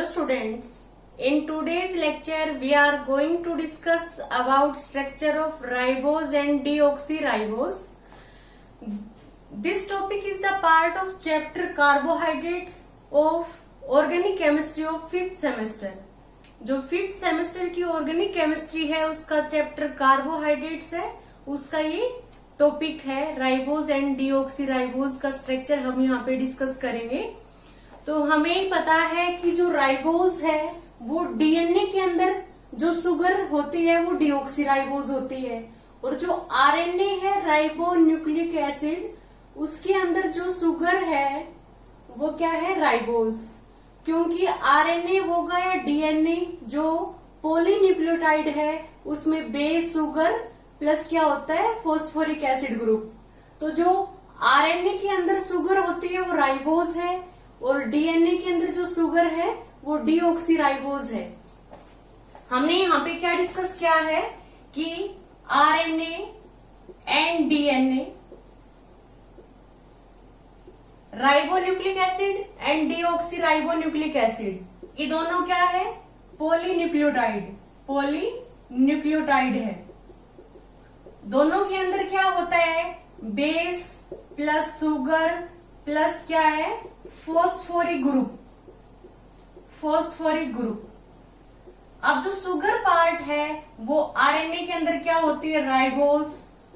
Hello students, in today's lecture we are going to discuss about structure of ribose and deoxyribose. This topic is the part of chapter carbohydrates of organic chemistry of 5th semester. जो 5th semester की organic chemistry है उसका chapter carbohydrates है, उसका ये topic है ribose and deoxyribose का structure हम यहाँ पे डिस्कस करेंगे। तो हमें पता है कि जो राइबोज है वो डीएनए के अंदर जो शुगर होती है वो डीऑक्सीराइबोज होती है, और जो आरएनए है राइबो न्यूक्लिक एसिड उसके अंदर जो शुगर है वो क्या है राइबोज। क्योंकि आरएनए होगा या डीएनए जो पॉलीन्यूक्लियोटाइड है उसमें बेस शुगर प्लस क्या होता है फॉस्फोरिक एसिड ग्रुप। तो जो आरएनए के अंदर शुगर होती है वो राइबोज है और डीएनए के अंदर जो शुगर है वो डीऑक्सीराइबोज है। हमने यहाँ पे क्या डिस्कस किया है कि RNA and DNA, ribonucleic acid and deoxyribonucleic acid, ये दोनों क्या है पॉलीन्यूक्लियोटाइड है। दोनों के अंदर क्या होता है बेस प्लस शुगर प्लस क्या है फॉस्फोरिक ग्रुप। अब जो शुगर पार्ट है वो आरएनए के अंदर क्या होती है राइबोज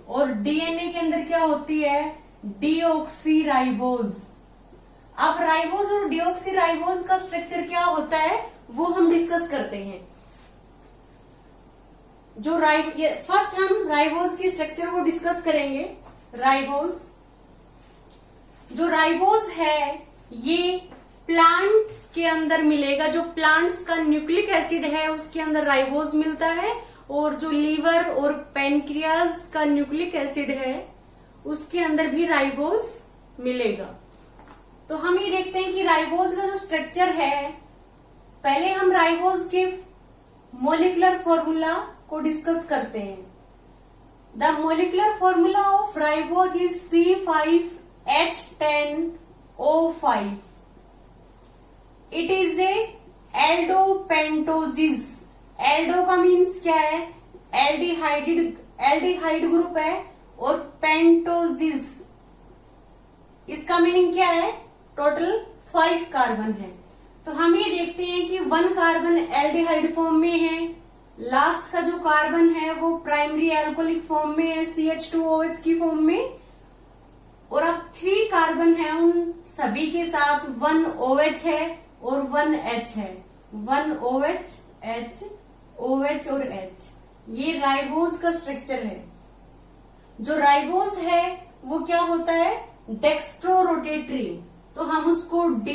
और डीएनए के अंदर क्या होती है डीऑक्सीराइबोज। अब राइबोज और डीऑक्सीराइबोज का स्ट्रक्चर क्या होता है वो हम डिस्कस करते हैं। जो फर्स्ट हम राइबोज की स्ट्रक्चर को डिस्कस करेंगे। जो राइबोज है ये प्लांट्स के अंदर मिलेगा, जो प्लांट्स का न्यूक्लिक एसिड है उसके अंदर राइबोज मिलता है, और जो लीवर और पेनक्रियाज का न्यूक्लिक एसिड है उसके अंदर भी राइबोज मिलेगा। तो हम ये देखते हैं कि राइबोज का जो स्ट्रक्चर है, पहले हम राइबोज के मॉलिक्यूलर फॉर्मूला को डिस्कस करते हैं। The molecular formula of ribose is C5H10O5. It is a aldopentose. Aldo का मीन्स क्या है एल्डिहाइड ग्रुप है, और पेंटोजिस इसका मीनिंग क्या है टोटल 5 कार्बन है। तो हम ये देखते हैं कि 1 कार्बन एल्डिहाइड फॉर्म में है, लास्ट का जो कार्बन है वो प्राइमरी एल्कोहलिक फॉर्म में है CH2OH की फॉर्म में, और अब 3 कार्बन है उन सभी के साथ 1 OH है और 1 H है, 1 OH H OH और H। ये राइबोज का स्ट्रक्चर है। जो राइबोज है वो क्या होता है डेक्स्ट्रो रोटेटरी, तो हम उसको D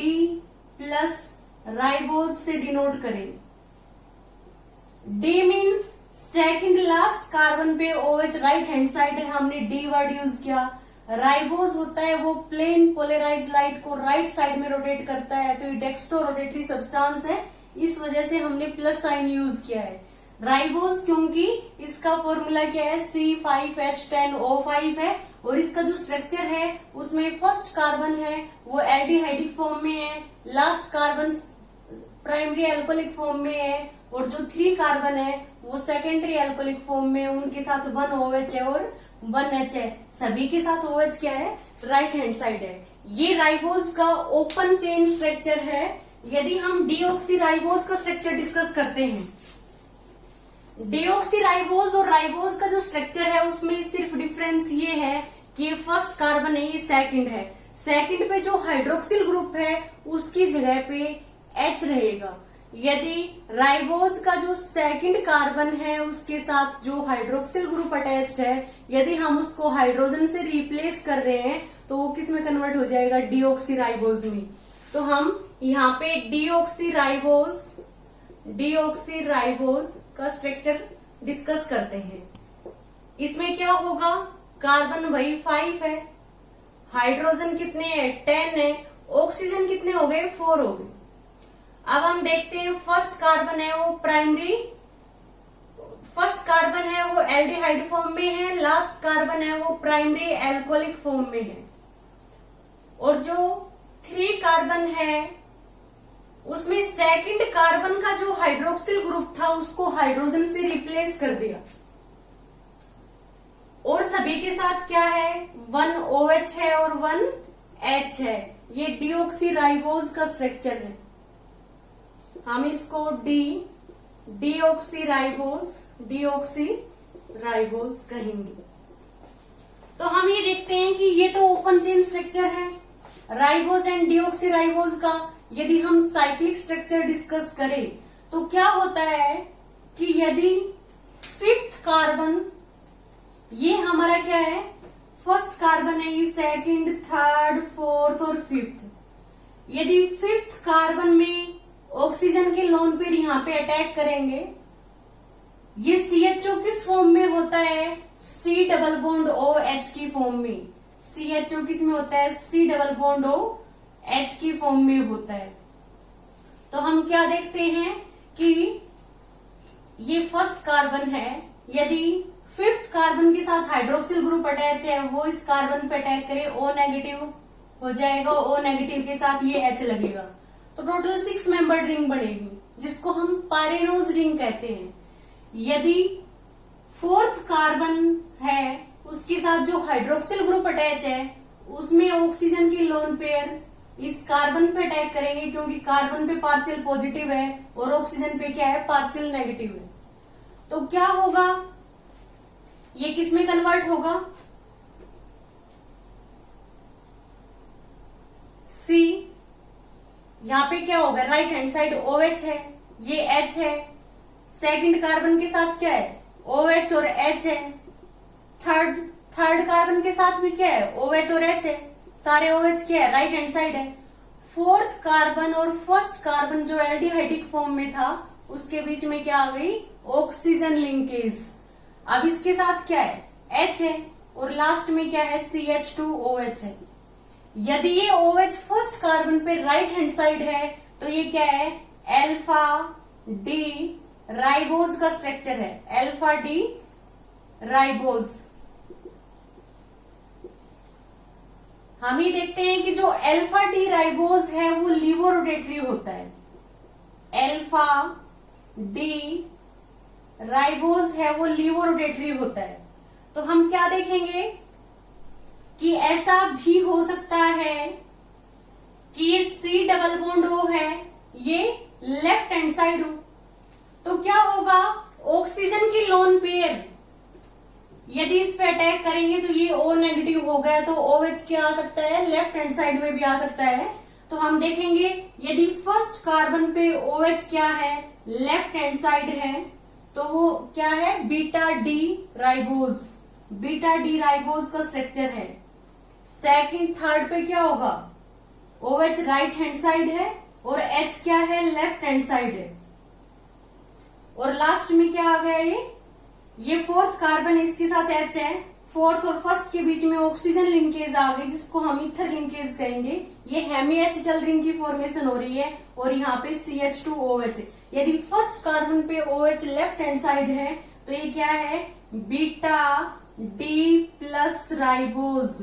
प्लस राइबोज से डिनोट करें। D means second last carbon पे OH राइट हैंड साइड है, हमने D वर्ड यूज किया। राइबोज होता है वो प्लेन पोलराइज लाइट को राइट साइड में रोटेट करता है, तो ये डेक्स्ट्रो रोटेटरी सब्सटेंस है, इस वजह से हमने प्लस साइन यूज किया है राइबोज, क्योंकि इसका फॉर्मूला क्या है C5H10O5 है, और इसका जो स्ट्रक्चर है उसमें फर्स्ट कार्बन है वो एल्डिहाइडिक फॉर्म में है, last carbon primary alcoholic form में है, और जो 3 कार्बन है वो सेकेंडरी एल्कोहलिक फॉर्म में, उनके साथ 1 OH है और 1 H है, सभी के साथ OH क्या है राइट हैंड साइड है। ये राइबोज का ओपन चेन स्ट्रक्चर है। यदि हम डीऑक्सीराइबोज का स्ट्रक्चर डिस्कस करते हैं, डीऑक्सीराइबोज और राइबोज का जो स्ट्रक्चर है उसमें सिर्फ डिफरेंस ये है कि फर्स्ट कार्बन है ये सेकंड है, सेकंड पे जो हाइड्रोक्सिल ग्रुप है उसकी जगह पे H रहेगा। यदि राइबोज का जो सेकंड कार्बन है उसके साथ जो हाइड्रोक्सिल ग्रुप अटैच्ड है, यदि हम उसको हाइड्रोजन से रिप्लेस कर रहे हैं तो वो किस में कन्वर्ट हो जाएगा डीऑक्सीराइबोज में। तो हम यहाँ पे डीऑक्सीराइबोज का स्ट्रक्चर डिस्कस करते हैं। इसमें क्या होगा कार्बन वही 5 है, हाइड्रोजन कितने हैं 10 है, ऑक्सीजन कितने हो गए 4 हो गए। अब हम देखते हैं फर्स्ट कार्बन है वो एल्डिहाइड फॉर्म में है, लास्ट कार्बन है वो प्राइमरी एल्कोहलिक फॉर्म में है, और जो 3 कार्बन है उसमें सेकंड कार्बन का जो हाइड्रोक्सिल ग्रुप था उसको हाइड्रोजन से रिप्लेस कर दिया, और सभी के साथ क्या है, 1 OH है और 1 H है। ये डीऑक्सीराइबोज का स्ट्रक्चर है, हम इसको डीऑक्सीराइबोज कहेंगे। तो हम ये देखते हैं कि ये तो ओपन चेन स्ट्रक्चर है राइबोज एंड डीऑक्सीराइबोज का। यदि हम साइक्लिक स्ट्रक्चर डिस्कस करें तो क्या होता है कि यदि फिफ्थ कार्बन, ये हमारा क्या है, फर्स्ट कार्बन है, ये सेकंड, थर्ड, फोर्थ और फिफ्थ, यदि फिफ्थ कार्बन में ऑक्सीजन के लोन पेयर यहां पे अटैक करेंगे, ये CHO किस फॉर्म में होता है, C डबल बॉन्ड OH की फॉर्म में। CHO किस में होता है, C डबल बॉन्ड OH की फॉर्म में होता है। तो हम क्या देखते हैं कि ये फर्स्ट कार्बन है, यदि फिफ्थ कार्बन के साथ हाइड्रोक्सिल ग्रुप अटैच है, वो इस कार्बन पे अटैक करे, O नेगेटिव हो जाएगा, O नेगेटिव के साथ ये H लगेगा, तो टोटल 6 मेंबर्ड रिंग बनेगी, जिसको हम पायरेनोज रिंग कहते हैं। यदि फोर्थ कार्बन है, उसके साथ जो हाइड्रोक्सिल ग्रुप अटैच है, उसमें ऑक्सीजन की लोन पेयर इस कार्बन पे अटैक करेंगे, क्योंकि कार्बन पे पार्शियल पॉजिटिव है और ऑक्सीजन पे क्या है, पार्शियल नेगेटिव है। तो क्या होगा, ये किस में कन्वर्ट होगा, C, यहां पे क्या होगा, राइट हैंड साइड OH है, ये H है, सेकंड कार्बन के साथ क्या है, OH और H है, थर्ड कार्बन के साथ भी क्या है, OH और H है, सारे OH क्या है, राइट हैंड साइड है। फोर्थ कार्बन और फर्स्ट कार्बन जो एल्डिहाइडिक फॉर्म में था, उसके बीच में क्या आ गई, ऑक्सीजन लिंकेज। अब इसके साथ क्या है, H है, और लास्ट में क्या है, CH2OH है। यदि ये OH फर्स्ट कार्बन पे राइट हैंड साइड है, तो ये क्या है, अल्फा डी राइबोज का स्ट्रक्चर है, अल्फा डी राइबोज। हम ये देखते हैं कि जो अल्फा डी राइबोज है वो लीवोरोटेटरी होता है, अल्फा डी राइबोज है वो लीवोरोटेटरी होता है। तो हम क्या देखेंगे कि ऐसा भी हो सकता है कि ये C डबल बॉन्ड O है, ये लेफ्ट हैंड साइड हो, तो क्या होगा, ऑक्सीजन की लोन पेयर यदि इस पे अटैक करेंगे तो ये O नेगेटिव हो गया, तो OH क्या आ सकता है, लेफ्ट हैंड साइड में भी आ सकता है। तो हम देखेंगे यदि फर्स्ट कार्बन पे OH क्या है, लेफ्ट हैंड साइड है, तो वो क्या है, beta D ribose, beta D ribose का स्ट्रक्चर है। सेकंड थर्ड पे क्या होगा, OH राइट हैंड साइड है और H क्या है, लेफ्ट हैंड साइड है, और लास्ट में क्या आ गया, ये फोर्थ कार्बन है, इसके साथ H है, फोर्थ और फर्स्ट के बीच में ऑक्सीजन लिंकेज आ गई, जिसको हम ईथर लिंकेज कहेंगे। ये हेमी एसिटल रिंग की फॉर्मेशन हो रही है, और यहाँ पे CH2OH। यदि फर्स्ट कार्बन पे OH लेफ्ट हैंड साइड है, तो ये क्या है, beta D plus ribose.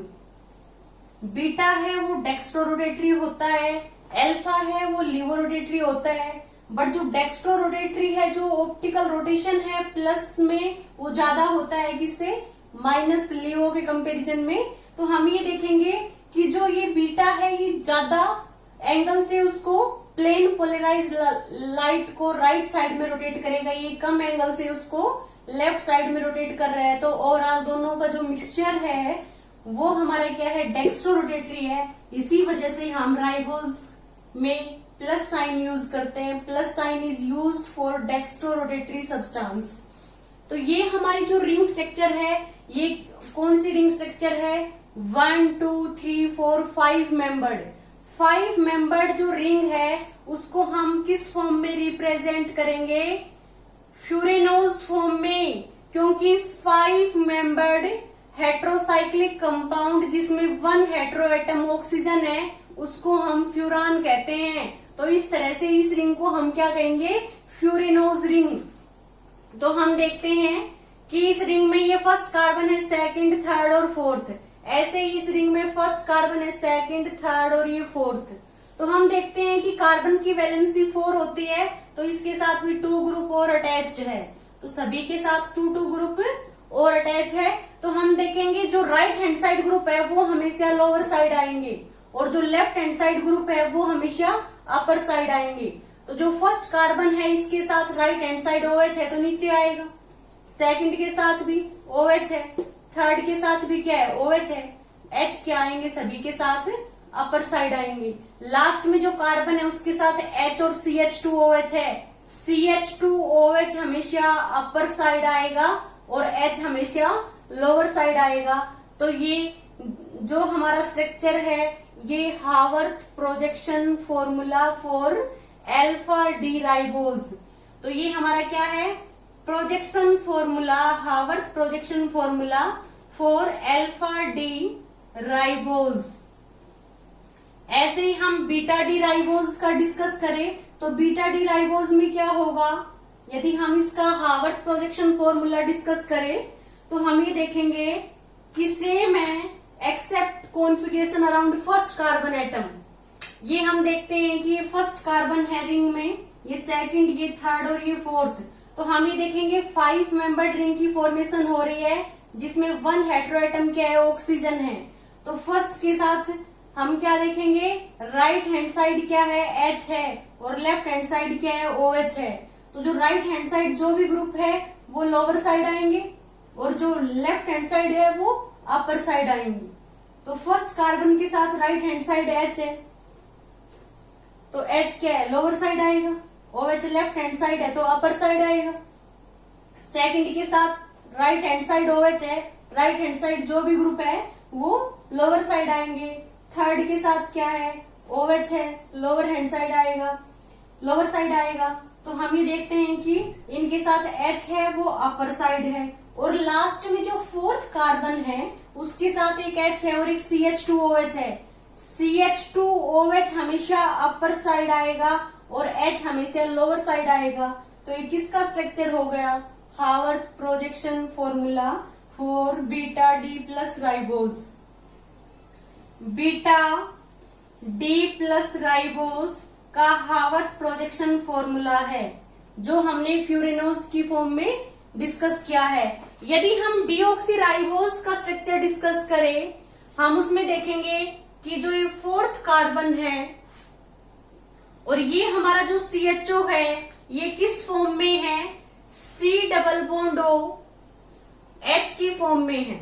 Beta है वो डेक्स्ट्रोरोटेटरी होता है, अल्फा है वो लीवोरोटेटरी होता है, बट जो डेक्स्ट्रोरोटेटरी है, जो ऑप्टिकल रोटेशन है प्लस में, वो ज्यादा होता है किससे, माइनस लीवो के कंपैरिजन में। तो हम ये देखेंगे कि जो ये बीटा है, ये ज्यादा एंगल से उसको प्लेन पोलराइज लाइट को राइट साइड में रोटेट करेगा, ये कम एंगल से उसको लेफ्ट साइड में रोटेट कर रहा है। तो ओवरऑल दोनों का जो मिक्सचर है वो हमारा क्या है, डेक्स्ट्रोरोटेटरी है। इसी वजह से हम राइबोज में प्लस साइन यूज करते हैं, plus sign is used for dextrorotatory substance. तो ये हमारी जो रिंग स्ट्रक्चर है, ये कौन सी रिंग स्ट्रक्चर है, 1 2 3 4 5 मेंबर्ड। 5 मेंबर्ड जो रिंग है उसको हम किस फॉर्म में रिप्रेजेंट करेंगे, फ्यूरेनोज फॉर्म में, क्योंकि 5 मेंबर्ड हेट्रोसाइक्लिक कंपाउंड जिसमें 1 हेट्रो एटम ऑक्सीजन है, उसको हम फ्यूरान कहते हैं। तो इस तरह से इस रिंग को हम क्या कहेंगे, फ्यूरेनोज रिंग। तो हम देखते हैं कि इस रिंग में ये फर्स्ट कार्बन है, सेकंड, थर्ड और फोर्थ। ऐसे ही इस रिंग में फर्स्ट कार्बन है, सेकंड, थर्ड और ये फोर्थ। तो हम देखते हैं कि कार्बन की वैलेंसी 4 होती है, तो इसके साथ भी 2 ग्रुप और अटैच्ड है, तो सभी के साथ 2 ग्रुप और अटैच है। तो हम देखेंगे जो राइट हैंड साइड ग्रुप है वो हमेशा लोअर साइड आएंगे, और जो लेफ्ट हैंड साइड ग्रुप है वो हमेशा अपर साइड आएंगे। तो जो फर्स्ट कार्बन है इसके साथ राइट हैंड साइड OH है तो नीचे आएगा, सेकंड के साथ भी OH है, थर्ड के साथ भी क्या है OH है, H क्या आएंगे सभी के साथ अपर साइड आएंगे। लास्ट में जो कार्बन है उसके साथ H और CH2OH है, CH2OH हमेशा अपर साइड आएगा और H हमेशा लोअर साइड आएगा। तो ये जो हमारा स्ट्रक्चर है ये Haworth projection formula for alpha D ribose. तो ये हमारा क्या है, projection formula, Haworth projection formula for alpha D ribose. ऐसे ही हम बीटा डी राइबोज का डिस्कस करें तो बीटा डी राइबोज में क्या होगा, यदि हम इसका हावर्थ प्रोजेक्शन फॉर्मूला डिस्कस करें तो हम ये देखेंगे कि सेम है except configuration around first carbon atom. ये हम देखते हैं कि ये फर्स्ट कार्बन है रिंग में, ये सेकंड, ये थर्ड और ये फोर्थ। तो हम ये देखेंगे 5 मेंबर्ड रिंग की फॉर्मेशन हो रही है जिसमें 1 हेटेरो एटम क्या है, ऑक्सीजन है। तो फर्स्ट के साथ हम क्या देखेंगे, राइट हैंड साइड क्या है H है और लेफ्ट हैंड साइड क्या है OH है। तो जो राइट हैंड साइड जो भी ग्रुप है वो लोअर साइड आएंगे और जो लेफ्ट हैंड साइड है वो अपर साइड आएंगे। तो फर्स्ट कार्बन के साथ राइट हैंड साइड H है तो H क्या है, लोअर साइड आएगा, OH लेफ्ट हैंड साइड है तो अपर साइड आएगा। सेकंड के साथ राइट हैंड साइड OH है, राइट हैंड साइड जो भी ग्रुप है वो लोअर साइड आएंगे। थर्ड के साथ क्या है, OH है, लोअर हैंड साइड आएगा, लोअर साइड आएगा। तो हम ये देखते हैं कि इनके साथ H है वो अपर साइड है, और लास्ट में जो फोर्थ कार्बन है उसके साथ एक H है और एक CH2OH है। CH2OH हमेशा अपर साइड आएगा और H हमेशा लोअर साइड आएगा। तो ये किसका स्ट्रक्चर हो गया, Haworth projection formula for beta D plus ribose. Beta D plus ribose का हावर्थ प्रोजेक्शन फॉर्मूला है जो हमने फ्यूरेनोस की फॉर्म में डिस्कस किया है। यदि हम डीऑक्सीराइबोज का स्ट्रक्चर डिस्कस करें, हम उसमें देखेंगे कि जो ये फोर्थ कार्बन है और ये हमारा जो CHO है ये किस फॉर्म में है, C double bond O H की फॉर्म में है।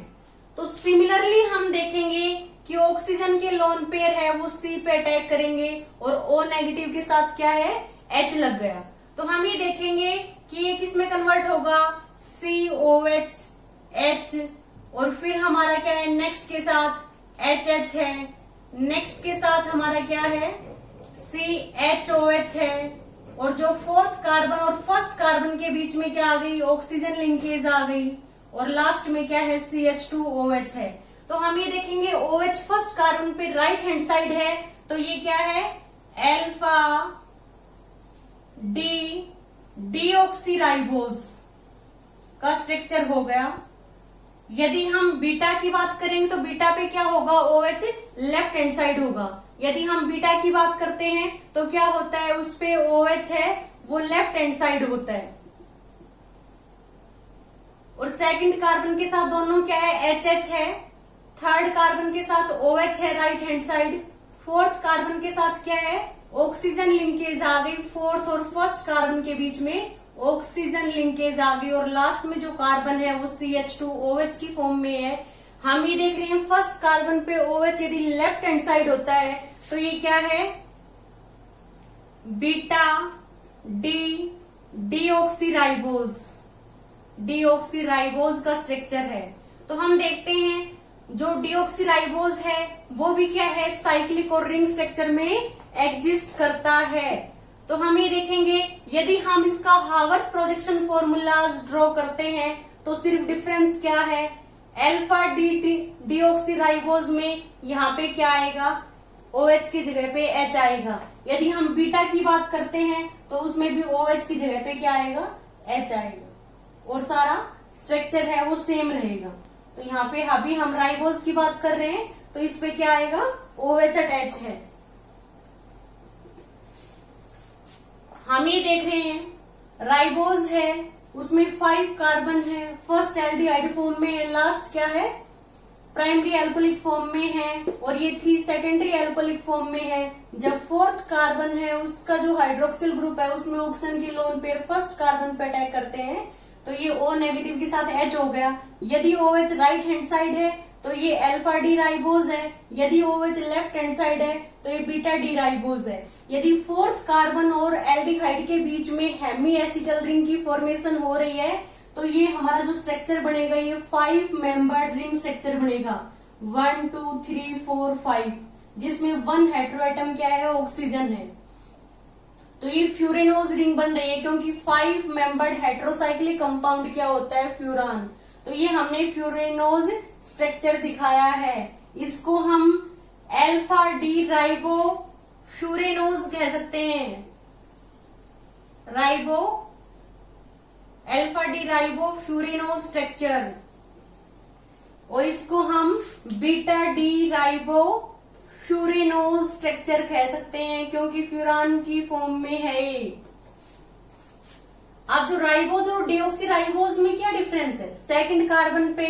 तो सिमिलरली हम देखेंगे कि ऑक्सीजन के लोन पेयर है वो C पे अटैक करेंगे और O नेगेटिव के साथ क्या है, H लग गया। तो हम ये देखेंगे कि ये किस में कन्वर्ट होगा, COH H, और फिर हमारा क्या है, नेक्स्ट के साथ HH है, नेक्स्ट के साथ हमारा क्या है CHOH है, और जो फोर्थ कार्बन और फर्स्ट कार्बन के बीच में क्या आ गई, ऑक्सीजन लिंकेज आ गई, और लास्ट में क्या है CH2OH है। तो हम ये देखेंगे OH फर्स्ट कार्बन पे राइट हैंड साइड है तो ये क्या है, अल्फा डी डीऑक्सीराइबोज का स्ट्रक्चर हो गया। यदि हम बीटा की बात करेंगे तो बीटा पे क्या होगा, OH लेफ्ट हैंड साइड होगा। यदि हम बीटा की बात करते हैं तो क्या होता है, उस पे OH है वो लेफ्ट हैंड साइड होता है, और सेकंड कार्बन के साथ दोनों क्या है, HH है, थर्ड कार्बन के साथ OH है right hand side, fourth carbon के साथ क्या है, ऑक्सीजन लिंकेज आ गई, फोर्थ और फर्स्ट कार्बन के बीच में ऑक्सीजन लिंकेज आ गई, और लास्ट में जो कार्बन है वो CH2OH की फॉर्म में है। हम ये देख रहे हैं फर्स्ट कार्बन पे OH यदि लेफ्ट हैंड साइड होता है तो ये क्या है, बीटा डी डीऑक्सीराइबोज, डीऑक्सीराइबोज का स्ट्रक्चर है। तो हम देखते हैं जो डीऑक्सीराइबोज है वो भी क्या है, साइक्लिक और रिंग स्ट्रक्चर में एग्जिस्ट करता है। तो हम ये देखेंगे यदि हम इसका हावर्थ प्रोजेक्शन फॉर्मूलाज ड्रॉ करते हैं तो सिर्फ डिफरेंस क्या है, अल्फा डी डीऑक्सीराइबोज में यहाँ पे क्या आएगा, OH की जगह पे H आएगा। यदि हम बीटा की बात करते हैं तो उसमें भी OH की जगह पे क्या आएगा, H आएगा, और सारा स्ट्रक्चर है वो सेम रहेगा। तो यहाँ पे अभी हम राइबोज की बात कर रहे हैं तो इस पे क्या आएगा, OH अटैच है। हम ये देख रहे हैं राइबोज है, उसमें 5 कार्बन है, फर्स्ट एल्डिहाइड फॉर्म में है, लास्ट क्या है प्राइमरी एल्कोहलिक फॉर्म में है, और ये 3 सेकेंडरी एल्कोहलिक फॉर्म में है। जब 4th कार्बन है उसका जो हाइड्रोक्सिल ग्रुप है उसमें ऑक्सीजन की लोन पेयर फर्स्ट कार्बन पे अटैक करते हैं तो ये O नेगेटिव के साथ H हो गया। यदि OH राइट हैंड साइड है तो ये अल्फा डी राइबोज है, यदि OH लेफ्ट हैंड साइड है तो ये बीटा डी राइबोज है। यदि 4th कार्बन और एल्डिहाइड के बीच में हेमी एसिटल रिंग की फॉर्मेशन हो रही है तो ये हमारा जो स्ट्रक्चर बनेगा ये 5 मेंबर्ड रिंग स्ट्रक्चर बनेगा, 1 2 3 4 5, जिसमें 1 हेटेरोएटम क्या है ऑक्सीजन है। तो ये फ्यूरेनोज रिंग बन रही है क्योंकि 5 मेंबर्ड हेटेरोसाइक्लिक कंपाउंड क्या होता है फ्यूरान। तो ये हमने फ्यूरेनोज स्ट्रक्चर दिखाया है, इसको हम अल्फा डी राइबो फ्यूरेनोज कह सकते हैं, ribo alpha D ribo furanose structure, और इसको हम beta D ribo furanose structure कह सकते हैं क्योंकि फ्यूरान की फॉर्म में है। अब जो राइबोज और डीऑक्सी राइबोज में क्या डिफरेंस है, सेकंड कार्बन पे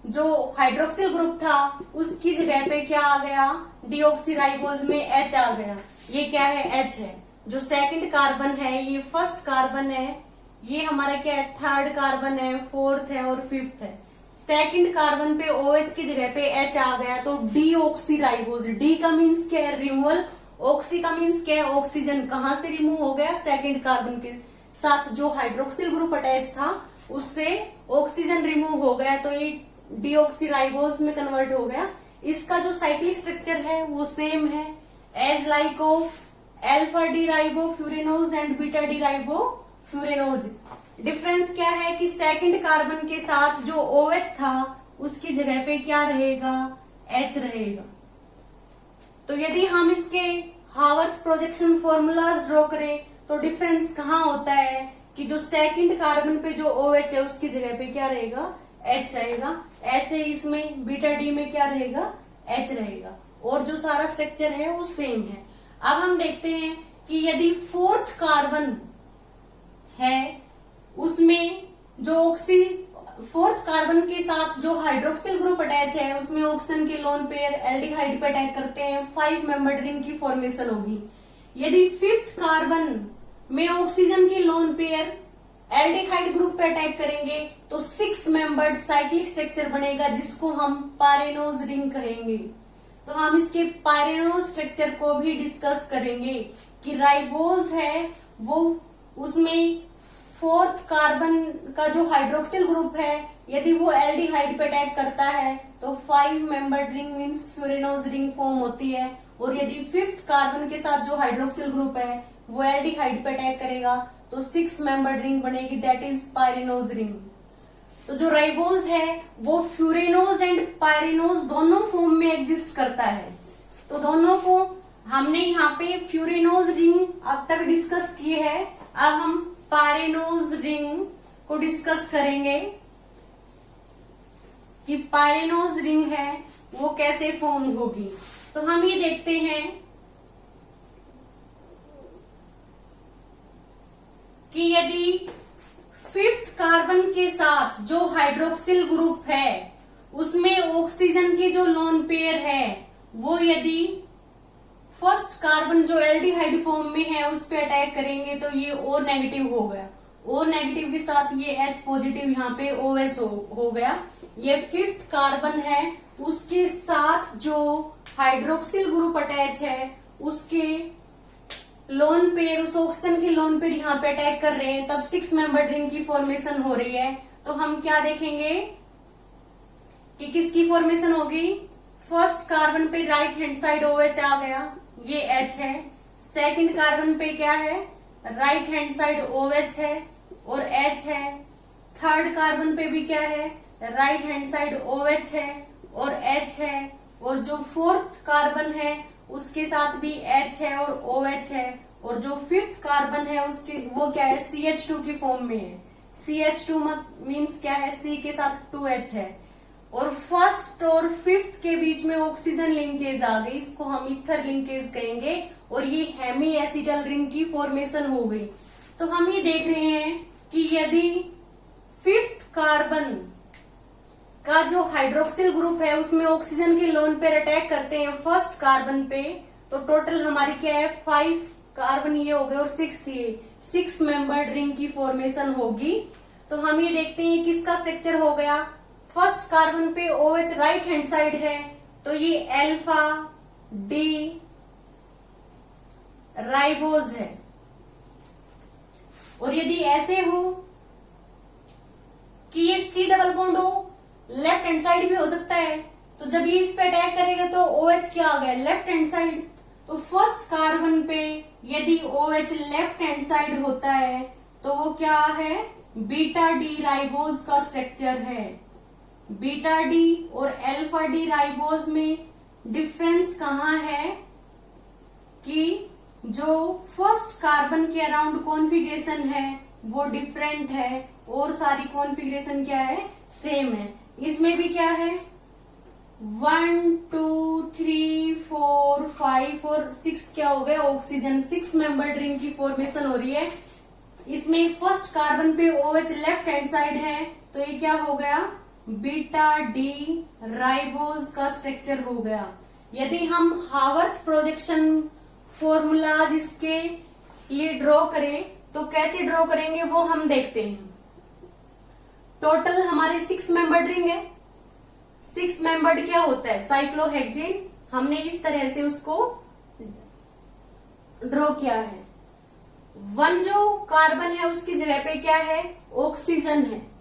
जो हाइड्रोक्सिल ग्रुप था उसकी जगह पे क्या आ गया डीऑक्सी राइबोज में H आ गया। ये क्या है H है। जो सेकंड कार्बन है ये फर्स्ट कार्बन है, ये हमारा क्या है थर्ड कार्बन है, फोर्थ है और फिफ्थ है। सेकंड कार्बन पे OH की जगह पे H आ गया तो डीऑक्सी राइबोज। डी का मीन्स क्या है रिमूवल, ऑक्सी का मीन्स क्या है ऑक्सीजन। कहां से रिमूव हो गया सेकंड कार्बन के साथ जो हाइड्रोक्सिल ग्रुप अटैच था उससे ऑक्सीजन रिमूव हो गया तो ये डीऑक्सी राइबोज में कन्वर्ट हो गया। इसका जो साइक्लिक स्ट्रक्चर है वो सेम है as like of alpha D ribo furanose and beta D ribo furanose. Difference क्या है कि सेकंड कार्बन के साथ जो OH था उसकी जगह पे क्या रहेगा H रहेगा। तो यदि हम इसके हावर्थ प्रोजेक्शन फॉर्मूलाज ड्रॉ करें तो डिफरेंस कहाँ होता है कि जो सेकंड कार्बन पे जो OH है उसकी जगह पे क्या रहेगा H रहेगा। ऐसे इसमें बीटा डी में क्या रहेगा H रहेगा और जो सारा स्ट्रक्चर है वो सेम है। अब हम देखते हैं कि यदि 4th कार्बन है उसमें जो 4th कार्बन के साथ जो हाइड्रोक्सिल ग्रुप अटैच है उसमें ऑक्सीजन के लोन पेयर एल्डिहाइड पे अटैक करते हैं, 5 मेंबर्ड रिंग की फॉर्मेशन होगी। यदि 5th कार्बन में ऑक्सीजन के लोन पेयर एल्डिहाइड ग्रुप पे अटैक करेंगे तो 6 मेंबर्ड साइक्लिक स्ट्रक्चर बनेगा जिसको हम पायरेनोज रिंग कहेंगे। तो हम इसके पायरेनोज स्ट्रक्चर को भी डिस्कस करेंगे कि राइबोज है वो उसमें 4th कार्बन का जो हाइड्रोक्सिल ग्रुप है यदि वो एल्डिहाइड पे अटैक करता है तो 5 membered ring means furanose ring form होती है, और यदि 5th कार्बन के साथ जो हाइड्रोक्सिल ग्रुप है वो एल्डिहाइड पे अटैक करेगा तो 6 मेंबर्ड रिंग बनेगी दैट इज पायरेनोज रिंग। तो जो राइबोज है वो फ्यूरेनोज एंड पायरेनोज दोनों फॉर्म में एग्जिस्ट करता है। तो दोनों को हमने यहाँ पे फ्यूरेनोज रिंग अब तक डिस्कस किए है, अब हम पायरेनोज रिंग को डिस्कस करेंगे कि पायरेनोज रिंग है वो कैसे फॉर्म होगी। तो हम ये देखते हैं कि यदि 5th कार्बन के साथ जो हाइड्रोक्सिल ग्रुप है उसमें ऑक्सीजन की जो लोन पेयर है वो यदि 1st कार्बन जो एल्डिहाइड फॉर्म में है उस पे अटैक करेंगे तो ये O नेगेटिव हो गया, O नेगेटिव के साथ ये H पॉजिटिव यहाँ पे OS हो गया। ये 5th कार्बन है उसके साथ जो हाइड्रोक्सिल ग्रुप अटैच है उसके लोन पेयर उस ऑक्सीजन के लोन पेयर यहाँ पे अटैक कर रहे हैं, तब 6 मेंबर्ड रिंग की फॉर्मेशन हो रही है। तो हम क्या देखेंगे कि किसकी फॉर्मेशन होगी, 1st कार्बन पे राइट हैंड साइड OH आ गया, ये H है। सेकंड कार्बन पे क्या है राइट हैंड साइड OH है और H है। थर्ड कार्बन पे भी क्या है राइट हैंड साइड OH है और H है, और जो 4th कार्बन है उसके साथ भी H है और OH है, और जो 5th कार्बन है उसके वो क्या है CH2 की फॉर्म में है। CH2 मीन्स क्या है C के साथ 2H है, और 1st और 5th के बीच में ऑक्सीजन लिंकेज आ गई, इसको हम ईथर लिंकेज कहेंगे, और ये हेमी एसिटल रिंग की फॉर्मेशन हो गई। तो हम ये देख रहे हैं कि यदि 5th कार्बन का जो हाइड्रोक्सिल ग्रुप है उसमें ऑक्सीजन के लोन पेयर अटैक करते हैं 1st कार्बन पे, तो टोटल हमारी क्या है 5 कार्बन ये हो गए और 6 ये 6 मेंबर्ड रिंग की फॉर्मेशन होगी। तो हम ये देखते हैं किसका स्ट्रक्चर हो गया। 1st कार्बन पे OH राइट हैंड साइड है, तो ये अल्फा डी राइबोज है। और यदि ऐसे हो कि ये C डबल बॉन्ड हो, लेफ्ट हैंड साइड भी हो सकता है, तो जब ये इस पे अटैक करेगा तो OH क्या आ गया लेफ्ट हैंड साइड। तो 1st कार्बन पे यदि OH लेफ्ट हैंड साइड होता है तो वो क्या है बीटा डी राइबोज का स्ट्रक्चर है। बीटा डी और अल्फा डी राइबोज में डिफरेंस कहाँ है कि जो 1st कार्बन के अराउंड कॉन्फ़िगरेशन है वो डिफरेंट है और सारी कॉन्फ़िगरेशन क्या है सेम है। इसमें भी क्या है 1 2 3 4 5 और 6 क्या हो गए ऑक्सीजन 6 मेंबर्ड रिंग की फॉर्मेशन हो रही है। इसमें 1st कार्बन पे OH लेफ्ट हैंड साइड है, तो ये क्या हो गया बीटा डी राइबोज का स्ट्रक्चर हो गया। यदि हम हावर्थ प्रोजेक्शन फॉर्मूला इसके लिए ड्रॉ करें तो कैसे ड्रॉ करेंगे वो हम देखते हैं। टोटल हमारे 6 मेंबर्ड रिंग है। 6 मेंबर्ड क्या होता है साइक्लोहेक्सेन, हमने इस तरह से उसको ड्रॉ किया है। 1 जो कार्बन है उसकी जगह पे क्या है ऑक्सीजन है।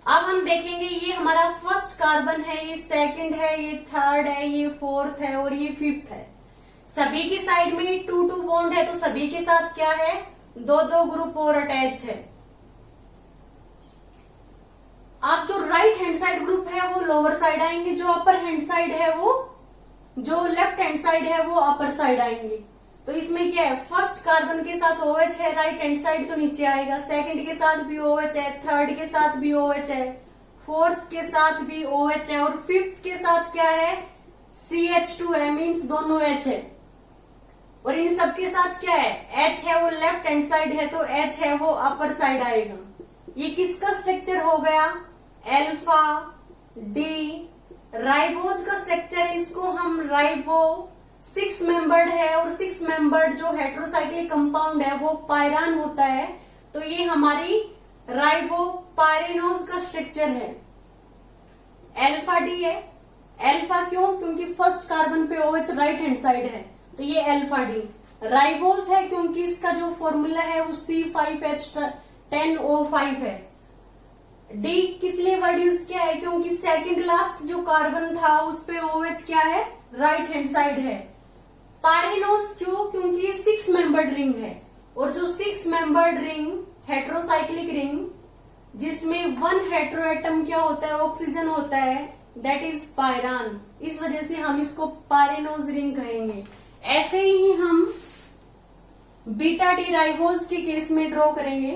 अब हम देखेंगे ये हमारा 1st कार्बन है, ये 2nd है, ये 3rd है, ये 4th है और ये 5th है। सभी की साइड में 2-2 बॉन्ड है, तो सभी के साथ क्या है 2-2 ग्रुप और अटैच है। आप जो राइट हैंड साइड ग्रुप है वो लोअर साइड आएंगे, जो अपर हैंड साइड है वो जो लेफ्ट हैंड साइड है वो अपर साइड आएंगे। तो इसमें क्या है 1st कार्बन के साथ OH है राइट हैंड साइड तो नीचे आएगा, 2nd के साथ भी OH है, 3rd के साथ भी OH है, 4th के साथ भी OH है और 5th के साथ क्या है CH2 है, मीन्स दोनों H है। और इन सब के साथ क्या है H है वो लेफ्ट हैंड साइड है तो H है वो अपर साइड आएगा। ये किसका स्ट्रक्चर हो गया अल्फा डी राइबोज का स्ट्रक्चर है। इसको हम राइबो 6 मेंबर्ड है और 6 मेंबर्ड जो हेट्रोसाइक्लिक कंपाउंड है वो पायरान होता है, तो ये हमारी राइबो पायरेनोज का स्ट्रक्चर है। अल्फा डी है, अल्फा क्यों क्योंकि 1st कार्बन पे OH राइट हैंड साइड है तो ये अल्फा डी। राइबोज है क्योंकि इसका जो फॉर्मूला है वो C5H10O5 है। डी किस लिए वर्ड यूज किया है क्योंकि 2nd लास्ट जो कार्बन था उस पे OH क्या है राइट हैंड साइड है। पायरेनोज क्यों क्योंकि 6 मेंबर्ड रिंग है और जो 6 मेंबर्ड रिंग हेट्रोसाइक्लिक रिंग जिसमें 1 हेट्रो एटम क्या होता है ऑक्सीजन होता है दैट इज पायरान, इस वजह से हम इसको पायरेनोज रिंग कहेंगे। ऐसे ही हम बीटा डी राइबोज के केस में ड्रॉ करेंगे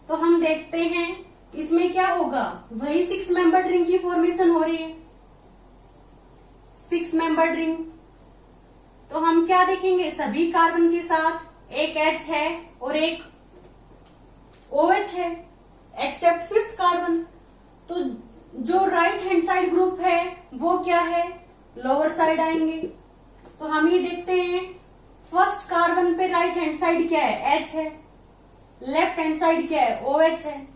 तो हम देखते हैं इसमें क्या होगा वही 6 मेंबर्ड रिंग की फॉर्मेशन हो रही है 6 मेंबर्ड रिंग। तो हम क्या देखेंगे सभी कार्बन के साथ एक H है और एक OH है एक्सेप्ट 5th कार्बन। तो जो राइट हैंड साइड ग्रुप है वो क्या है लोअर साइड आएंगे। तो हम ये देखते हैं 1st कार्बन पे राइट हैंड साइड क्या है H है, लेफ्ट हैंड साइड क्या है OH है,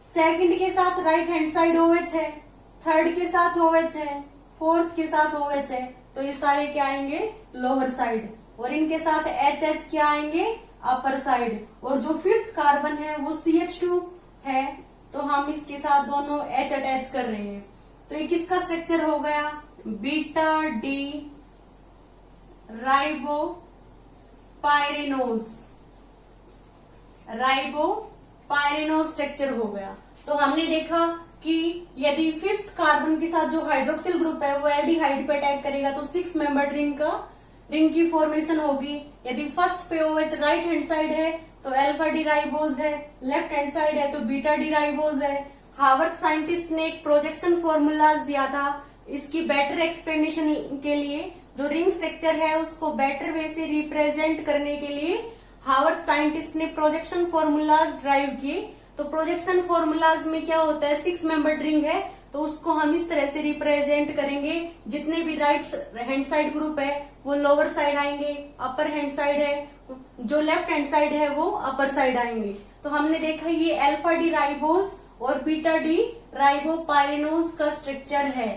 2nd के साथ राइट हैंड साइड OH है, 3rd के साथ OH है, 4th के साथ OH है, तो ये सारे क्या आएंगे लोअर साइड और इनके साथ HH क्या आएंगे अपर साइड। और जो 5th कार्बन है वो CH2 है तो हम इसके साथ दोनों H अटैच कर रहे हैं। तो ये किसका स्ट्रक्चर हो गया beta D ribo pyranose, ribo pyranose structure हो गया। तो हमने देखा कि यदि 5th कार्बन के साथ जो हाइड्रोक्सिल ग्रुप है वो एल्डिहाइड पे अटैक करेगा तो 6 मेंबर्ड रिंग की फॉर्मेशन होगी। यदि 1st पे OH राइट हैंड साइड है तो अल्फा डी राइबोज है, लेफ्ट हैंड साइड है तो बीटा डी राइबोज है। हार्वर्ड साइंटिस्ट ने एक प्रोजेक्शन फॉर्मूलाज दिया था, इसकी बेटर एक्सप्लेनेशन के लिए जो रिंग स्ट्रक्चर है उसको बेटर वे से रिप्रेजेंट करने के लिए हार्वर्ड साइंटिस्ट ने प्रोजेक्शन फॉर्मूलाज ड्राइव किए। तो प्रोजेक्शन फॉर्मूलाज में क्या होता है, 6 मेंबर्ड रिंग है तो उसको हम इस तरह से रिप्रेजेंट करेंगे, जितने भी राइट हैंड साइड ग्रुप है वो लोअर साइड आएंगे, अपर हैंड साइड है जो लेफ्ट हैंड साइड है वो अपर साइड आएंगे। तो हमने देखा ये अल्फा डी राइबोस और बीटा डी राइबोपाइरेनोज का स्ट्रक्चर है।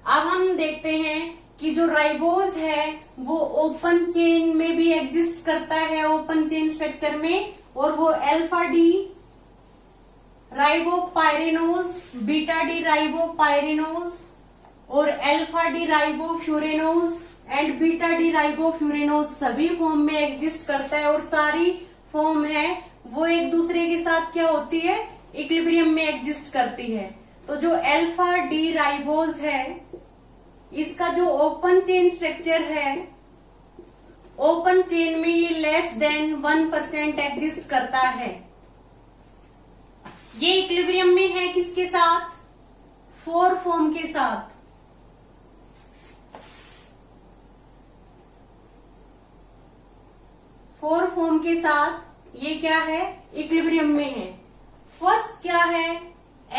अब हम देखते हैं कि जो राइबोस है वो ओपन चेन में भी एग्जिस्ट करता है, ओपन चेन स्ट्रक्चर में, और वो alpha D ribopyranose, beta D ribopyranose और alpha D ribofuranose and beta D ribofuranose सभी फॉर्म में एग्जिस्ट करता है। और सारी फॉर्म है वो एक दूसरे के साथ क्या होती है, इक्विलिब्रियम में एग्जिस्ट करती है। तो जो अल्फा डी राइबोज है इसका जो ओपन चेन स्ट्रक्चर है, ओपन चेन में ये लेस देन 1% एग्जिस्ट करता है। ये इक्विलिब्रियम में है किसके साथ, 4 फॉर्म के साथ। फोर फॉर्म के साथ ये क्या है, इक्विलिब्रियम में है। फर्स्ट क्या है,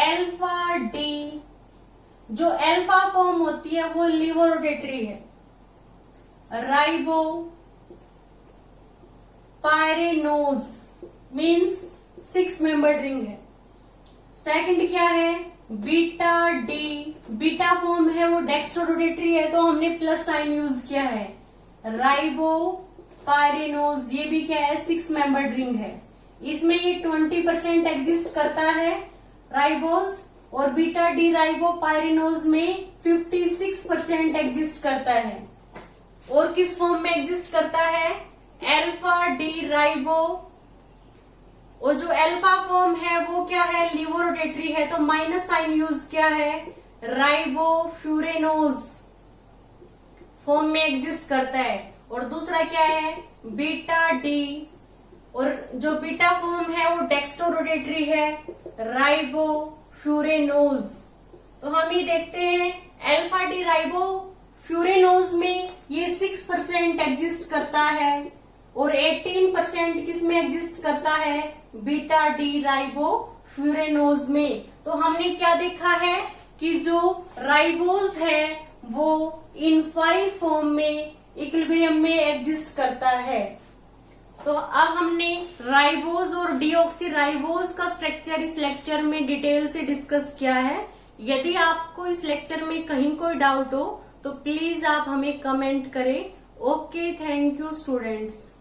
अल्फा डी। जो अल्फा फॉर्म होती है वो लीवर रोटेटरी है, ribo pyranose means 6 membered ring है। सेकंड क्या है, बीटा डी। बीटा फॉर्म है वो डेक्स्ट्रो रोटेटरी है तो हमने प्लस साइन यूज किया है, राइबो पायरेनोज। ये भी क्या है, 6 मेंबर्ड रिंग है। इसमें ये 20% एग्जिस्ट करता है राइबोस, और बीटा डी राइबोपाइरेनोज में 56% एग्जिस्ट करता है। और किस फॉर्म में एग्जिस्ट करता है, अल्फा डी राइबो। और जो अल्फा फॉर्म है वो क्या है, लीवर रोटेटरी है तो माइनस साइन यूज किया है, राइबोफ्यूरेनोज फॉर्म में एग्जिस्ट करता है। और दूसरा क्या है, बीटा डी। और जो बीटा फॉर्म है वो डेक्स्ट्रो रोटेटरी है, राइबोफ्यूरेनोज। तो हम ये देखते हैं अल्फा डी राइबोफ्यूरेनोज में ये 6% एग्जिस्ट करता है और 18% किस में एग्जिस्ट करता है, बीटा डी राइबोफ्यूरेनोज में। तो हमने क्या देखा है कि जो राइबोज है वो इन 5 फॉर्म में इक्विलिब्रियम में एग्जिस्ट करता है। तो अब हमने राइबोज और डीऑक्सी राइबोज का स्ट्रक्चर इस लेक्चर में डिटेल से डिस्कस किया है। यदि आपको इस लेक्चर में कहीं कोई डाउट हो तो प्लीज आप हमें कमेंट करें। Okay, thank you students.